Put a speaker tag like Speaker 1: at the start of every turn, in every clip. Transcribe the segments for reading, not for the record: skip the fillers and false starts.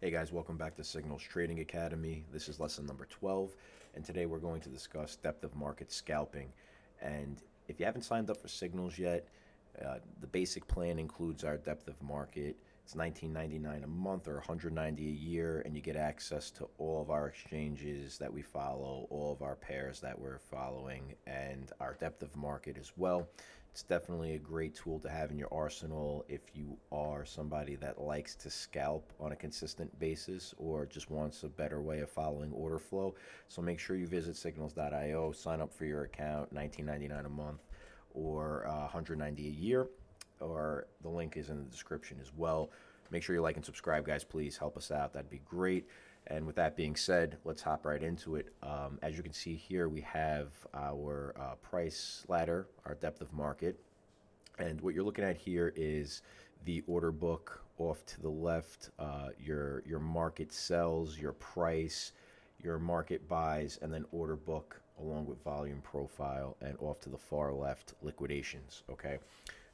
Speaker 1: Hey guys, welcome back to Cignals Trading Academy. This is lesson number 12, and today we're going to discuss depth of market scalping. And if you haven't signed up for Signals yet, the basic plan includes our depth of market. It's $19.99 a month or $190 a year, and you get access to all of our exchanges that we follow, all of our pairs that we're following, and our depth of market as well. It's definitely a great tool to have in your arsenal if you are somebody that likes to scalp on a consistent basis or just wants a better way of following order flow. So make sure you visit signals.io, sign up for your account, $19.99 a month or $190 a year, or the link is in the description as well. Make sure you like and subscribe, guys. Please help us out. That'd be great. And with that being said, let's hop right into it. As you can see here, we have our price ladder, our depth of market. And what you're looking at here is the order book off to the left, your market sells, your price, your market buys, and then order book along with volume profile, and off to the far left, liquidations. Okay,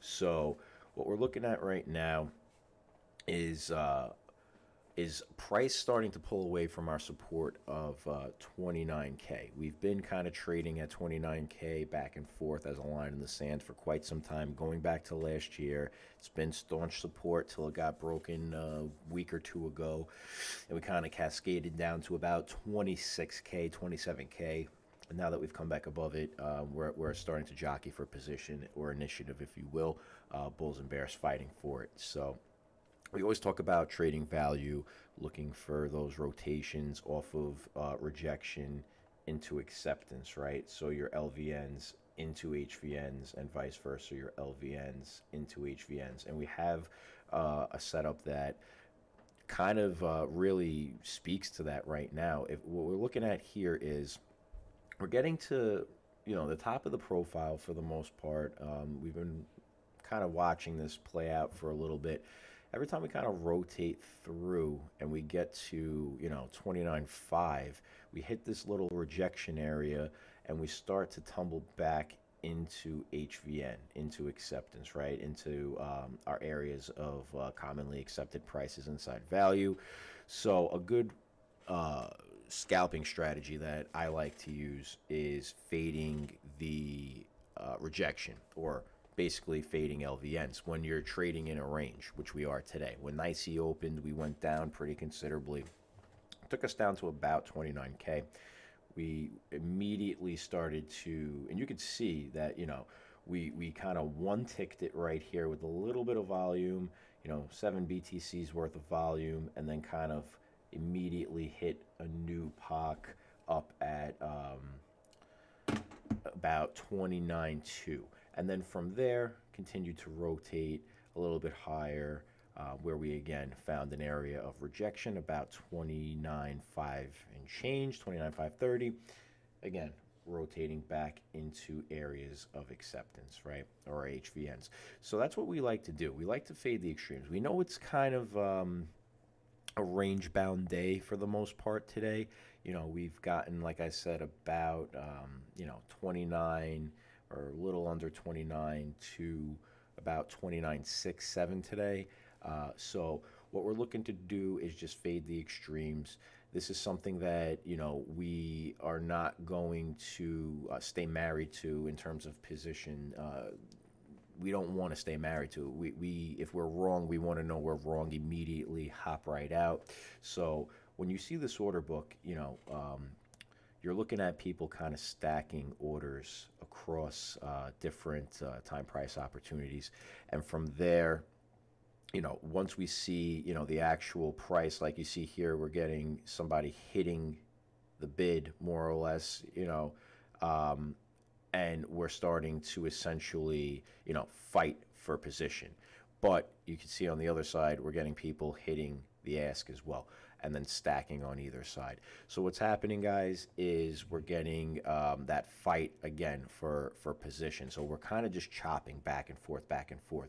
Speaker 1: so what we're looking at right now is price starting to pull away from our support of 29K. We've been kind of trading at 29K back and forth as a line in the sand for quite some time, going back to last year. It's been staunch support till it got broken a week or two ago, and we kind of cascaded down to about 26K, 27K. And now that we've come back above it, we're starting to jockey for position or initiative, if you will. Bulls and bears fighting for it. So we always talk about trading value, looking for those rotations off of rejection into acceptance, right? So your LVNs into HVNs and vice versa, your LVNs into HVNs. And we have a setup that kind of really speaks to that right now. If what we're looking at here is we're getting to, the top of the profile for the most part. We've been kind of watching this play out for a little bit. Every time we kind of rotate through and we get to 29.5, we hit this little rejection area and we start to tumble back into HVN, into acceptance, right, into our areas of commonly accepted prices inside value. So a good scalping strategy that I like to use is fading the rejection, or basically fading LVNs when you're trading in a range, which we are today. When NYSE opened, we went down pretty considerably. It took us down to about 29K. We immediately started to, and you could see that, we kind of one-ticked it right here with a little bit of volume, 7 BTCs worth of volume, and then kind of immediately hit a new POC up at about 29.2, and then from there continued to rotate a little bit higher, where we again found an area of rejection about 29.5 and change, 29.530, again rotating back into areas of acceptance, right, or HVNs. So that's what we like to do. We like to fade the extremes. We know it's kind of a range bound day for the most part today. We've gotten, like I said, about 29 or a little under 29 to about 29.67 today. So what we're looking to do is just fade the extremes. This is something that we are not going to stay married to in terms of position. We don't want to stay married to it. We if we're wrong, we want to know we're wrong immediately, hop right out. So when you see this order book, you're looking at people kind of stacking orders across different time price opportunities. And from there, once we see, the actual price, like you see here, we're getting somebody hitting the bid more or less, and we're starting to essentially, fight for position. But you can see on the other side, we're getting people hitting the ask as well, and then stacking on either side. So what's happening, guys, is we're getting that fight again for position. So we're kind of just chopping back and forth,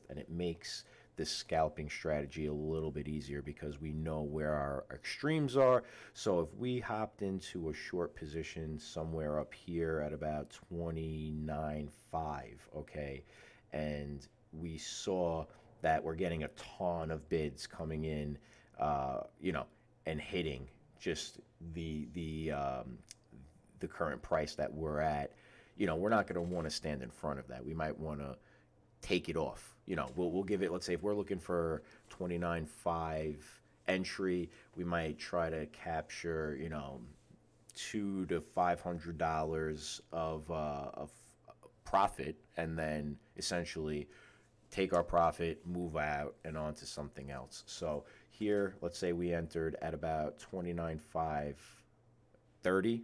Speaker 1: and it makes this scalping strategy a little bit easier because we know where our extremes are. So if we hopped into a short position somewhere up here at about 29.5, okay, and we saw that we're getting a ton of bids coming in, and hitting just the current price that we're at, we're not going to want to stand in front of that. We might want to take it off. We'll give it. Let's say if we're looking for 29.5 entry, we might try to capture $200 to $500 of profit, and then essentially take our profit, move out, and on to something else. So here, let's say we entered at about 29.530,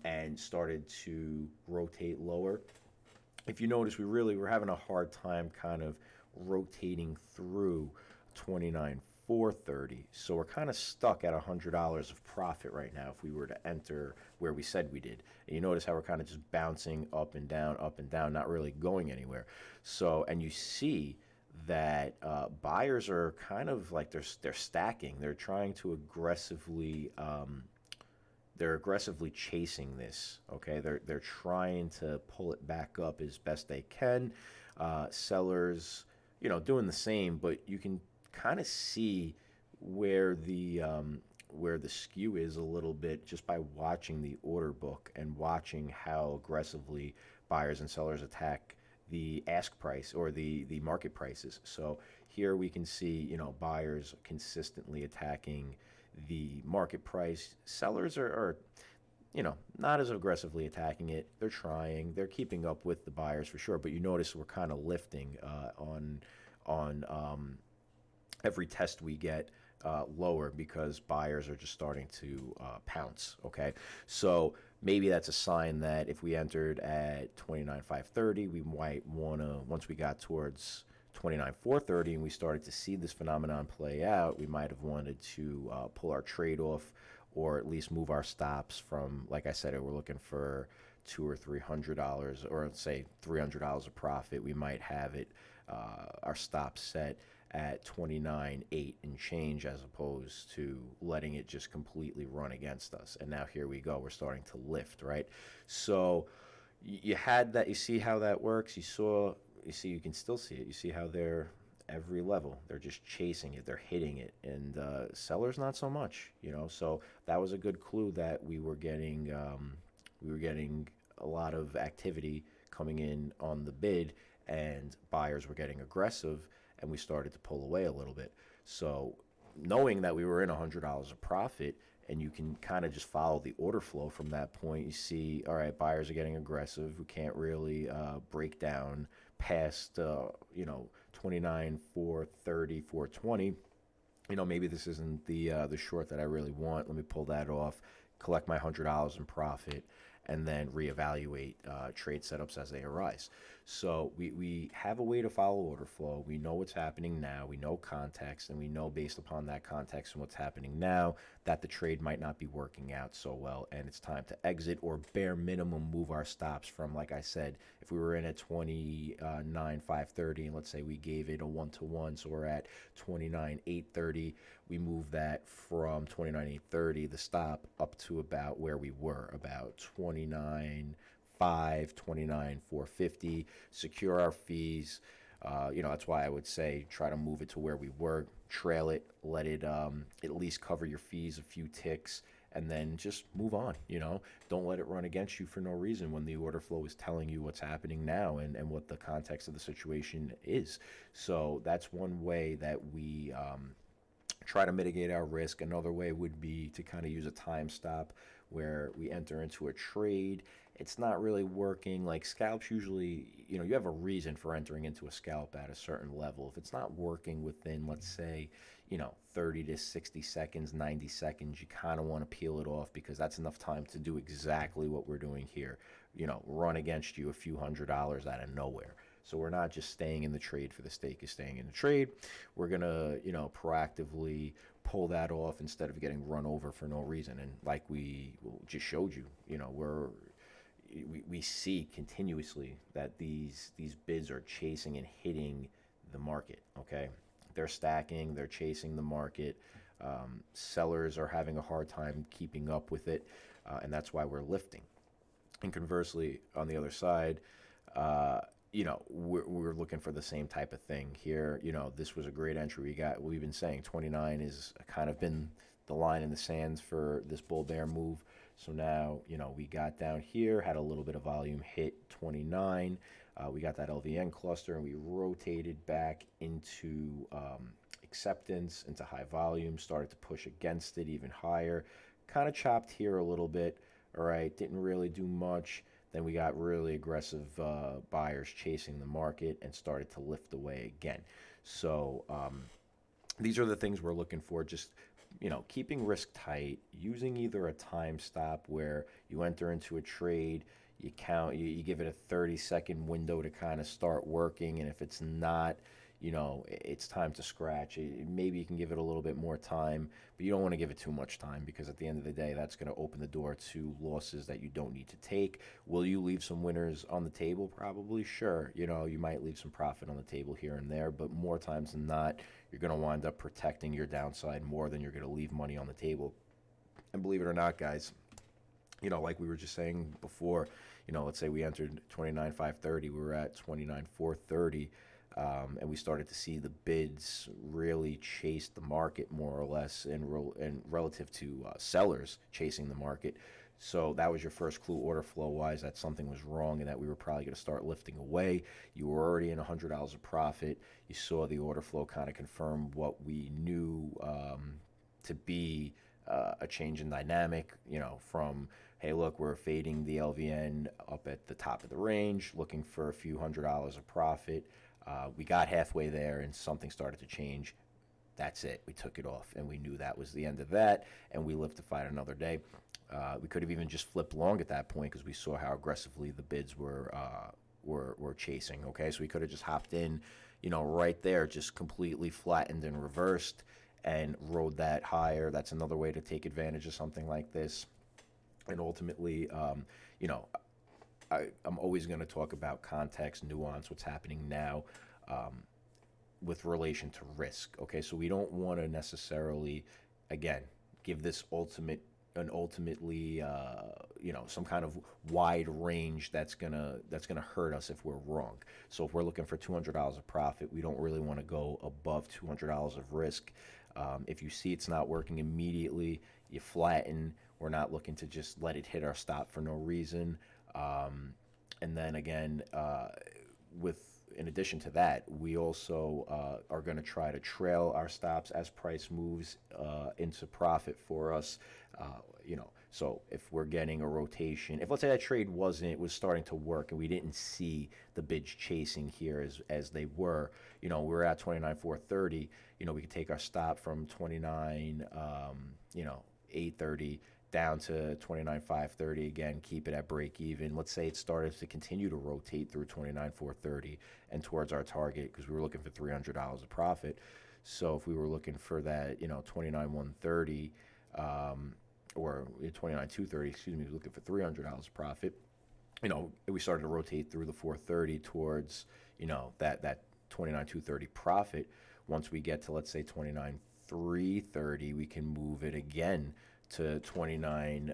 Speaker 1: and started to rotate lower. If you notice, we're having a hard time kind of rotating through 29.430. So we're kind of stuck at $100 of profit right now if we were to enter where we said we did. And you notice how we're kind of just bouncing up and down, not really going anywhere. So, and you see that buyers are kind of like they're stacking. They're trying to aggressively chasing this. Okay, they're trying to pull it back up as best they can. Sellers, doing the same, but you can kind of see where the skew is a little bit just by watching the order book and watching how aggressively buyers and sellers attack the ask price or the market prices. So here we can see, buyers consistently attacking the market price. Sellers are not as aggressively attacking it. They're trying. They're keeping up with the buyers for sure. But you notice we're kind of lifting on every test we get lower because buyers are just starting to pounce. Okay, so maybe that's a sign that if we entered at 29.530, we might want to, once we got towards 29.430 and we started to see this phenomenon play out, we might have wanted to pull our trade off, or at least move our stops from, like I said, we're looking for $200 or $300, or let's say $300 of profit. We might have it our stop set at 29.8 and change, as opposed to letting it just completely run against us. And now here we go. We're starting to lift, right? So you had that. You see how that works. You can still see it. You see how they're every level. They're just chasing it. They're hitting it. And sellers, not so much, So that was a good clue that we were getting a lot of activity coming in on the bid, and buyers were getting aggressive, and we started to pull away a little bit. So knowing that we were in $100 of profit, and you can kind of just follow the order flow from that point, you see, all right, buyers are getting aggressive. We can't really break down past 29, 430, 420. Maybe this isn't the short that I really want. Let me pull that off, collect my $100 in profit, and then reevaluate trade setups as they arise. So we have a way to follow order flow. We know what's happening now. We know context, and we know based upon that context and what's happening now that the trade might not be working out so well, and it's time to exit or bare minimum move our stops from, like I said, if we were in at 29.530 and let's say we gave it a 1-to-1, so we're at 29.830, we move that from 29.830, the stop, up to about where we were, about 29.5, 29.450, secure our fees. That's why I would say try to move it to where we were, trail it, let it at least cover your fees a few ticks, and then just move on. Don't let it run against you for no reason when the order flow is telling you what's happening now and what the context of the situation is. So that's one way that we try to mitigate our risk. Another way would be to kind of use a time stop where we enter into a trade. It's not really working. Like scalps, usually, you have a reason for entering into a scalp at a certain level. If it's not working within, let's say, 30 to 60 seconds, 90 seconds, you kind of want to peel it off, because that's enough time to do exactly what we're doing here. Run against you a few $100 out of nowhere. So we're not just staying in the trade for the sake of staying in the trade. We're going to, proactively pull that off instead of getting run over for no reason. And like we just showed you, we see continuously that these bids are chasing and hitting the market, okay? They're stacking, they're chasing the market. Sellers are having a hard time keeping up with it, and that's why we're lifting. And conversely, on the other side, we're looking for the same type of thing here. This was a great entry. We've been saying 29 is kind of been the line in the sands for this bull bear move. So now, we got down here, had a little bit of volume, hit 29. We got that LVN cluster, and we rotated back into acceptance, into high volume, started to push against it even higher. Kind of chopped here a little bit. All right, didn't really do much. Then we got really aggressive buyers chasing the market and started to lift away again. So these are the things we're looking for. Just keeping risk tight, using either a time stop where you enter into a trade, you count, you give it a 30-second window to kind of start working, and if it's not, it's time to scratch. Maybe you can give it a little bit more time, but you don't want to give it too much time, because at the end of the day, that's going to open the door to losses that you don't need to take. Will you leave some winners on the table? Probably, sure. You might leave some profit on the table here and there, but more times than not, you're going to wind up protecting your downside more than you're going to leave money on the table. And believe it or not, guys, like we were just saying before, let's say we entered 29,530, we were at 29,430, and we started to see the bids really chase the market more or less, and relative to sellers chasing the market. So that was your first clue, order flow wise, that something was wrong and that we were probably going to start lifting away. You were already in $100 of profit. You saw the order flow kind of confirm what we knew to be a change in dynamic, from, hey, look, we're fading the LVN up at the top of the range, looking for a few $100s of profit. We got halfway there and something started to change. That's it. We took it off, and we knew that was the end of that, and we lived to fight another day. We could have even just flipped long at that point, because we saw how aggressively the bids were chasing. Okay, so we could have just hopped in, right there, just completely flattened and reversed, and rode that higher. That's another way to take advantage of something like this. And ultimately, I'm always going to talk about context, nuance, what's happening now, with relation to risk. Okay, so we don't want to necessarily, again, give this ultimately, some kind of wide range that's gonna hurt us if we're wrong. So if we're looking for $200 of profit, we don't really want to go above $200 of risk. If you see it's not working immediately, you flatten. We're not looking to just let it hit our stop for no reason. And then again, in addition to that, we also are going to try to trail our stops as price moves into profit for us. So if we're getting a rotation, if let's say that trade was starting to work and we didn't see the bids chasing here as they were, we're at 29,430. We could take our stop from 29, 830 down to 29,530 again, keep it at break even. Let's say it started to continue to rotate through 29,430 and towards our target, because we were looking for $300 of profit. So if we were looking for that, 29,130 or 29,230, excuse me, looking for $300 of profit, we started to rotate through the 430 towards, that 29,230 profit. Once we get to, let's say, 29,330, we can move it again to 29,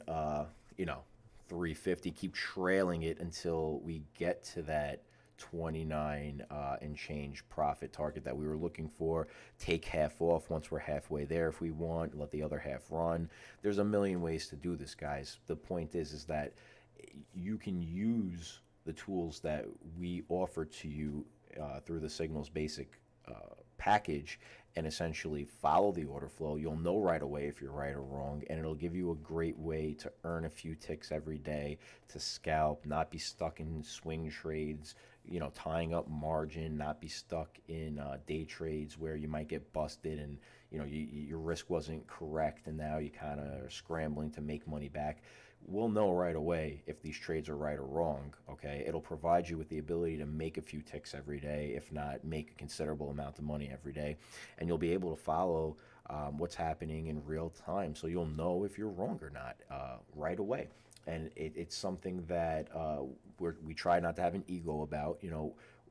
Speaker 1: 350, keep trailing it until we get to that 29 and change profit target that we were looking for. Take half off once we're halfway there if we want, let the other half run. There's a million ways to do this, guys. The point is that you can use the tools that we offer to you through the Cignals basic package, and essentially follow the order flow. You'll know right away if you're right or wrong, and it'll give you a great way to earn a few ticks every day, to scalp, not be stuck in swing trades, tying up margin, not be stuck in day trades where you might get busted and your risk wasn't correct, and now you kind of are scrambling to make money back. We'll know right away if these trades are right or wrong, okay? It'll provide you with the ability to make a few ticks every day, if not make a considerable amount of money every day. And you'll be able to follow what's happening in real time, so you'll know if you're wrong or not right away. And it's something that we try not to have an ego about.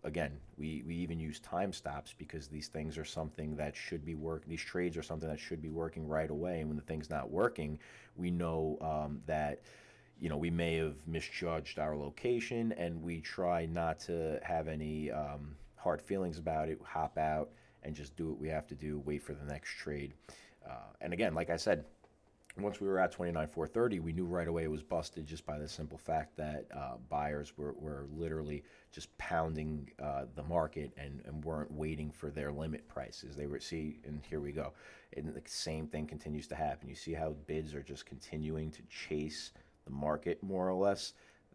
Speaker 1: Again, we even use time stops, because these things are something that should be these trades are something that should be working right away. And when the thing's not working, we know that we may have misjudged our location, and we try not to have any hard feelings about it, hop out and just do what we have to do, wait for the next trade. And again, like I said, once we were at 29,430, we knew right away it was busted just by the simple fact that buyers were literally just pounding the market and weren't waiting for their limit prices. They were, see, and here we go. And the same thing continues to happen. You see how bids are just continuing to chase the market more or less.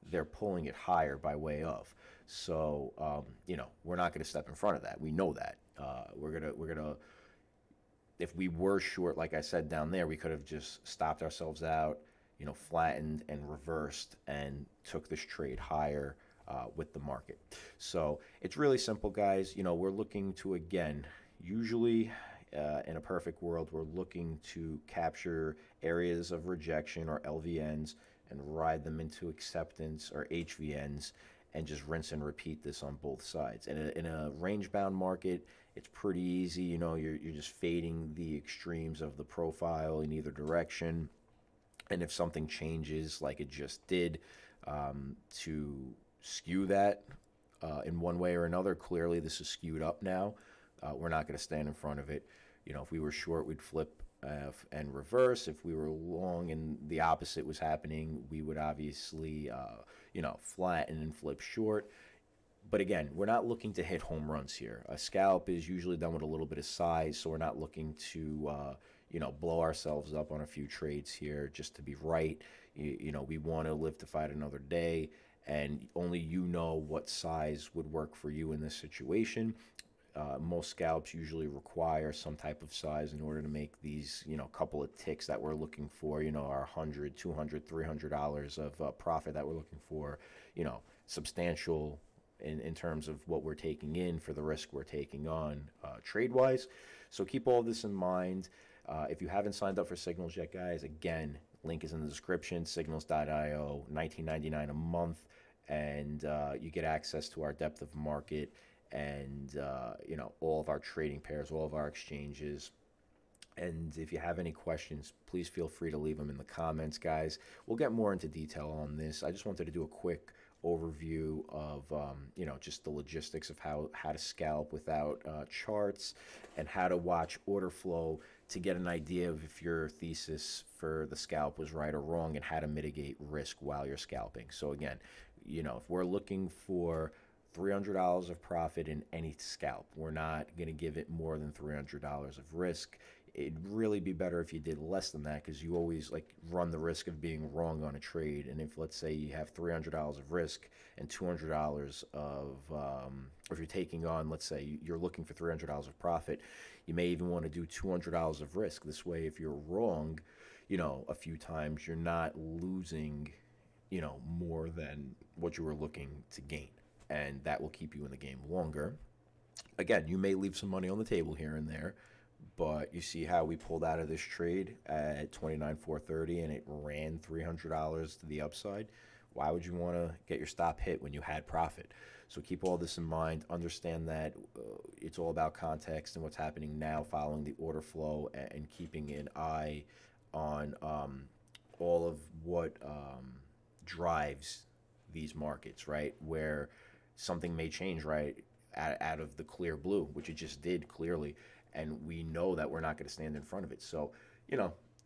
Speaker 1: They're pulling it higher by way of. So, we're not going to step in front of that. We know that. We're gonna if we were short, like I said down there, we could have just stopped ourselves out, flattened and reversed and took this trade higher with the market. So it's really simple, guys. We're looking to, again, usually in a perfect world, we're looking to capture areas of rejection or LVNs and ride them into acceptance or HVNs and just rinse and repeat this on both sides. And in a range bound market, it's pretty easy. You're just fading the extremes of the profile in either direction. And if something changes, like it just did, to skew that in one way or another, clearly this is skewed up now. We're not going to stand in front of it. If we were short, we'd flip and reverse. If we were long and the opposite was happening, we would obviously, flatten and flip short. But again, we're not looking to hit home runs here. A scalp is usually done with a little bit of size, so we're not looking to, blow ourselves up on a few trades here just to be right. We want to live to fight another day, and only what size would work for you in this situation. Most scalps usually require some type of size in order to make these, couple of ticks that we're looking for, our $100, $200, $300 of profit that we're looking for, substantial in terms of what we're taking in for the risk we're taking on trade-wise. So keep all this in mind. If you haven't signed up for Signals yet, guys, again, link is in the description, signals.io, $19.99 a month, and you get access to our depth of market and all of our trading pairs, all of our exchanges. And if you have any questions, please feel free to leave them in the comments, guys. We'll get more into detail on this. I just wanted to do a quick overview of just the logistics of how to scalp without charts, and how to watch order flow to get an idea of if your thesis for the scalp was right or wrong, and how to mitigate risk while you're scalping. So again, if we're looking for $300 of profit in any scalp, we're not going to give it more than $300 of risk. It'd really be better if you did less than that, because you always run the risk of being wrong on a trade. And if, let's say, you have $300 of risk and $200 of, or if you're taking on, let's say you're looking for $300 of profit, you may even want to do $200 of risk. This way, if you're wrong, a few times, you're not losing, more than what you were looking to gain. And that will keep you in the game longer. Again, you may leave some money on the table here and there, but you see how we pulled out of this trade at 29,430 and it ran $300 to the upside. Why would you want to get your stop hit when you had profit? So keep all this in mind. Understand that it's all about context and what's happening now, following the order flow, and keeping an eye on all of what drives these markets, right? Where something may change, right, out of the clear blue, which it just did clearly, and we know that we're not going to stand in front of it. So,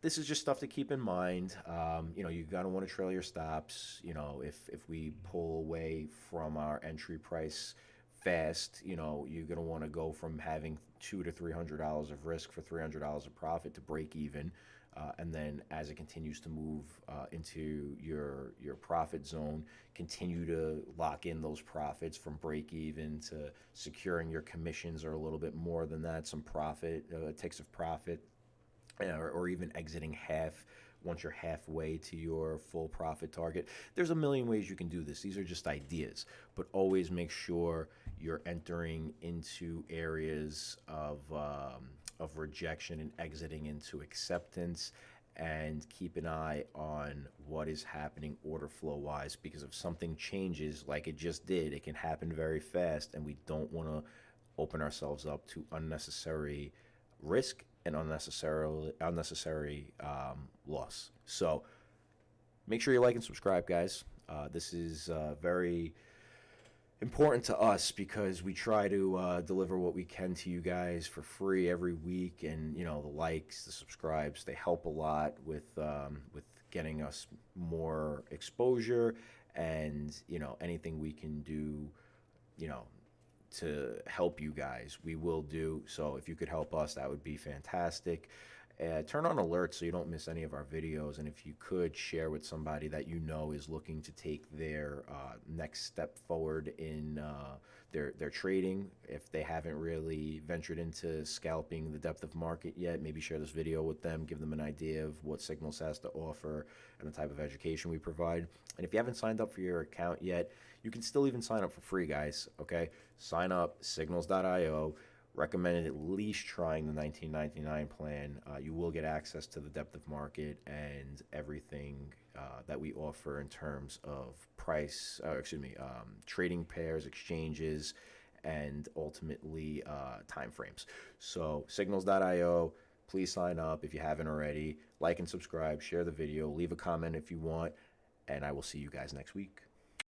Speaker 1: this is just stuff to keep in mind. You got to want to trail your stops. If we pull away from our entry price fast, you're going to want to go from having $200 to $300 of risk for $300 of profit to break even. And then as it continues to move into your profit zone, continue to lock in those profits from break even to securing your commissions, or a little bit more than that, some profit, ticks of profit, or even exiting half once you're halfway to your full profit target. There's a million ways you can do this. These are just ideas, but always make sure you're entering into areas of rejection and exiting into acceptance, and keep an eye on what is happening order flow wise, because if something changes like it just did, it can happen very fast, and we don't want to open ourselves up to unnecessary risk and unnecessary loss. So Make sure you like and subscribe, guys. This is very important to us because we try to deliver what we can to you guys for free every week, and the likes, the subscribes, they help a lot with getting us more exposure, and anything we can do, you know, to help you guys, we will do. So if you could help us, that would be fantastic. Turn on alerts so you don't miss any of our videos. And if you could share with somebody that is looking to take their next step forward in their trading, if they haven't really ventured into scalping the depth of market yet, maybe share this video with them, give them an idea of what Signals has to offer and the type of education we provide. And if you haven't signed up for your account yet, you can still even sign up for free, guys. Okay, sign up, signals.io. Recommended at least trying the 1999 plan. You will get access to the depth of market and everything that we offer in terms of price, trading pairs, exchanges, and ultimately time frames. So signals.io, please sign up if you haven't already. Like and subscribe, share the video, leave a comment if you want, and I will see you guys next week.